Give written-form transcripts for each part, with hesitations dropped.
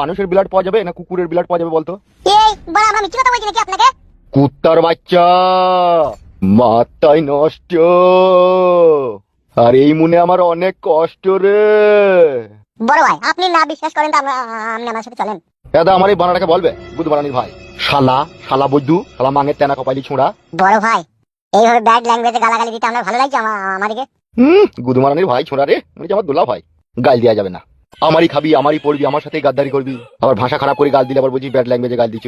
মানুষের ব্লাড পাওয়া যাবে না কুকুরের ব্লাড পাওয়া যাবে বলতো? এই বড় আমরা মিথ্যে কথা বলছি নাকি আপনাকে? কুত্তার বাচ্চা, মাথায় নষ্ট। আর এই মনে আমার অনেক কষ্ট রে। বড় ভাই আপনি না বিশ্বাস করেন তো আপনি আমার সাথে চলেন। দাদা আমার এই বানাটাকে বলবে বুধ বানানির ভাই, শালা শালা বৈদ্যু, শালা মাঙের তেনা কপালি ছোঁড়া। বড় ভাই এইভাবে ব্যাড ল্যাঙ্গুয়েজে গালাগালি দিতে আমার ভালো লাগছে আমাদেরকে। গুদু মারানির ভাই ছোঁড়া রে, মানে আমার দোলা ভাই। গাল দেওয়া যাবে না, আমারই খাবি আমারই পড়বি, আমার সাথে গাদ্দারি করবি, আবার ভাষা খারাপ করে গাল দিলে আবার বলছি ব্যাড ল্যাঙ্গুয়েজে গাল দিচ্ছ।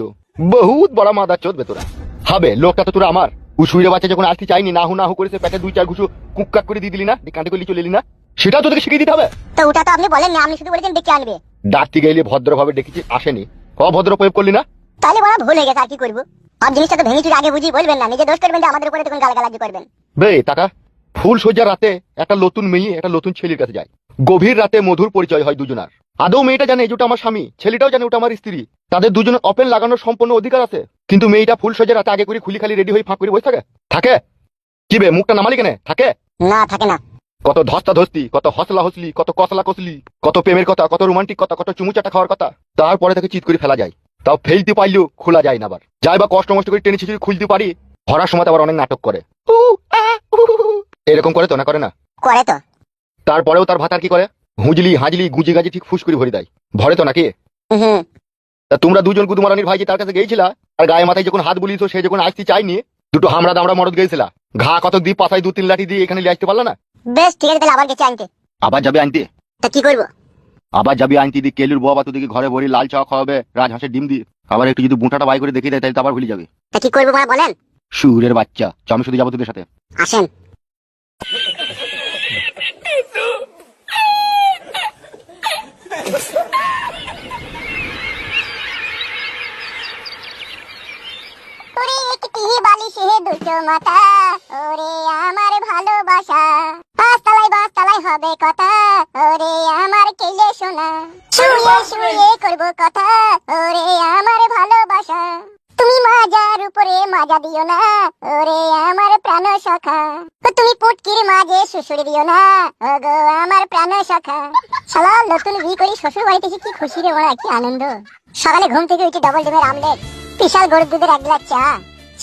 বহুত বড় মাদা চোদবে তোরা। হবে লোকটা তো তোরা আমার উসুইরে বাচ্চা যখন আসতে চাইনি, নাহু নাহু করেছে পেটে 2-4 ঘুষু কুককাক করে দিয়ে দিলি না, কাঁটে করলি চলে এলি না, সেটাও তোদেরকে শিখিয়ে দিতে হবে। তো ওটা তো আপনি বলেন না, আপনি শুধু বলেছেন ডেকে আনবে। ডাকতে গেলে ভদ্রভাবে ডেকেছি, আসেনি, অভদ্র প্রয়োগ করলি না। তাহলে বড় ভুল হয়ে গেছে, আর কি করবো। সব জিনিসটা তো ভেঙে চুরে আগে বুঝিয়ে বলবেন না, নিজে দোষ করবেন যে আমাদের উপরে তখন গালাগালাজি করবেন। বে টাকা ফুল সজ্জার রাতে একটা নতুন মেয়ে একটা নতুন ছেলের কাছে যায়, গভীর রাতে মধুর পরিচয় হয় দুজনার। আদৌ মেয়েটা জানে যে ওটা আমার স্বামী, ছেলেটাও জানে ওটা আমার স্ত্রী, তাদের দুজনের ওপেন লাগানোর সম্পূর্ণ অধিকার আছে। কিন্তু মেয়েটা ফুল সজ্জার রাতে আগে করে খুলি খালি রেডি হয়ে ফাঁক করে বসে থাকে। থাকে কি বে, মুখটা নামালি কেন? থাকে না থাকে না। কত ধস্তা ধস্তি, কত হসলা হসলি, কত কসলা কসলি, কত প্রেমের কথা, কত রোমান্টিক কথা, কত চুমুচাটা খাওয়ার কথা, তারপরে তাকে চিৎ করে ফেলা যায়। তাও ফেলতে পারলেও খোলা যায় না, আবার যাই বা কষ্ট মষ্ট করে টেনে ছিঁচড়ে খুলতে পারি, ধরার সময় আবার অনেক নাটক করে। এরকম করে তো না, করে না? করে তো। তারপরেও তার ভাতার কি করে? হুজলি হাজলি গুজি গাজি ঠিক ফুস করে ভরে দেয়। ভরে তো নাকি? হুম। তা তোমরা দুজন গুদুমারানির ভাই যে তার কাছে গিয়েছিলা, আর গায়ে মাথায় যখন হাত বুলিয়েছো, সে যখন আসতে চাইনি, দুটো হামড়া দামড়া মরদ গিয়েছিলা, ঘা কত দিয়ে পাশায় 2-3 লাঠি দিয়ে এখানে নিয়ে আসতে পারলা না? বেশ ঠিক আছে, তাহলে আবার গেছে আনতে। আবার যাবে আনতে? তা কি করবো? আবার যাবি আনতে দিয়ে কেলুর বাবা তোদেরকে ঘরে ভরি লাল চা খাওয়াবে, রাজহাঁসের ডিম দিয়ে, আবার একটু যদি বুঁটাটা বাই করে দেখিয়ে দেয় তাহলে তো আবার ভুলে যাবে। তা কি করবো মানে বলেন? সুরের বাচ্চা, আমি শুধু যাবো তোদের সাথে। আসেন। ওরে একটি বালিশে দুটো মাথা, ওরে আমার ভালোবাসা, পাঁচতলায় হবে কথা, ওরে আমার কেলে শোনা, শুয়ে শুয়ে করবো কথা, ওরে আমার ভালোবাসা, তুমি মাজার উপরে মাজা দিও না, ওরে আমার প্রাণ সখা, তুমি পুটকির মাঝে শ্বশুর দিও না, ওগো আমার প্রাণ সখা। শালা নতুন বিয়ে করি শ্বশুর বাড়িতে এসে কি খুশি রে বড়া, কি আনন্দ। সকালে ঘুম থেকে উঠে ডবল ডিমের আমলেট, বিশাল গরুর দুধের 1 গ্লাস চা,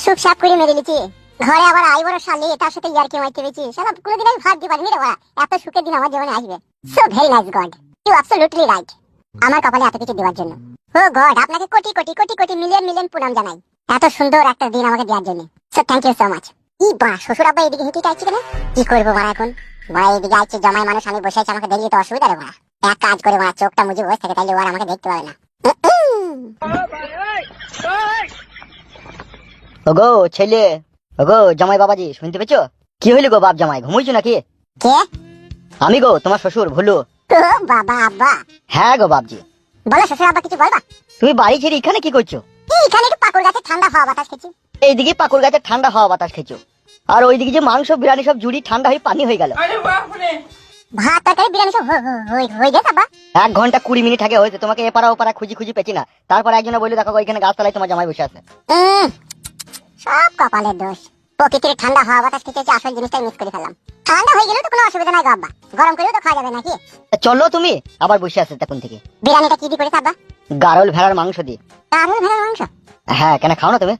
সুপ সাপ করে মেরে লিচি, ঘরে আবার আই বড় শালি, তার সাথে ইয়ারকি মাইতে পেয়েছি। শালা কোনোদিন আমি ভাবতে পারিনি রে বড়া এত সুখের দিন আমার জীবনে আসবে। So very nice God, you absolutely right. আমার কপালে এত কিছু দেওয়ার জন্য ও গড আপনাকে কোটি কোটি কোটি কোটি মিলিয়ন মিলিয়ন প্রণাম জানাই, এত সুন্দর একটা দিন আমাকে দেওয়ার জন্য। So thank you so much. ই বা শ্বশুর আব্বা এদিকে হেঁটে আসছে কেন? কি করবো বড়া এখন? বড়া এদিকে আসছে জমাই মানুষ, আমি বসে আছি, আমাকে দেখলে তো অসুবিধা রে বড়া। এক কাজ করে বড়া চোখটা মুজে বসে থাকে, তাইলে ওর আমাকে দেখতে পাবে না। ওগো ছেলে, ওগো জামাই বাবাজি, শুনতে পেয়েছো? কি হইল গো বাপ জামাই, ঘুমোইছো নাকি? কে? আমি গো তোমার শ্বশুর ভুলু। ও বাবা আব্বা। হ্যাঁ গো বাপজি। বলো শ্বশুর আব্বা কিছু বলবা? তুমি বাড়ি ছেড়ে এখানে কি করছো? এখানে একটু পাকুড় গাছে ঠান্ডা হাওয়া বাতাস খেছি। এইদিকে পাকুড় গাছে ঠান্ডা হাওয়া বাতাস খেছো, আর ওইদিকে যে মাংস বিরিয়ানি সব জুড়ি ঠান্ডা হয়ে পানি হয়ে গেল। ভাত তরকারি বিরিয়ানি সব হয়ে গেছে আব্বা। 1 ঘন্টা 20 মিনিট আগে হয়েছে, তোমাকে এপারা ওপারা খুঁজি খুঁজি পেছি না। তারপর একজনে বললো দেখো ওইখানে গাছতলায় তোমার জামাই বসে আছে। সব কপালের দোষ। প্রকৃতির ঠান্ডা হাওয়া বাতাস খেতে আসল জিনিসটাই মিস করে ফেললাম। ঠান্ডা হয়ে গেলেও তো কোনো অসুবিধা নাই গো আব্বা, গরম করেও তো খাওয়া যাবে নাকি? চলো তুমি, আবার বসে আছে তখন থেকে। বিরিয়ানিটা কি দিয়ে করেছে আব্বা? গারল ভেড়ার মাংস দিয়ে। গারল ভেড়ার মাংস? হ্যাঁ, কেন খাও না তুমি?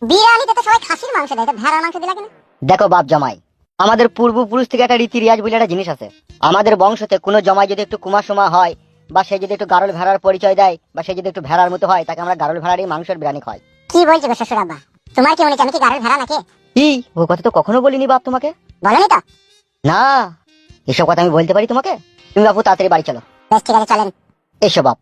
বিরিয়ানিতে তো সবাই খাসির মাংস দেয়, তো ভেড়ার মাংস দিলা কেন? দেখো বাপ জামাই, আমাদের পূর্বপুরুষ থেকে একটা রীতি রিয়াজ বলে একটা জিনিস আছে। আমাদের বংশতে কোনো জমাই যদি একটু কুমাসমা হয়, বা সে যদি একটু গারল ভেড়ার পরিচয় দেয়, বা সে যদি একটু ভেড়ার মতো হয়, তাকে আমরা গারল ভেড়ারই মাংসের বিরিয়ানি খাই। কি বলছো গো শ্বশুর আব্বা? তোমার কি মনে হচ্ছে আমি কি গারল ভেড়া নাকি? কি ও কথা তো কখনো বলিনি বাপ তোমাকে। বলনি তো? না, এসব কথা আমি বলতে পারি তোমাকে? তুমি বাপু তাড়াতাড়ি বাড়ি চলো। বেশ ঠিক আছে চলেন। এসো বাপ।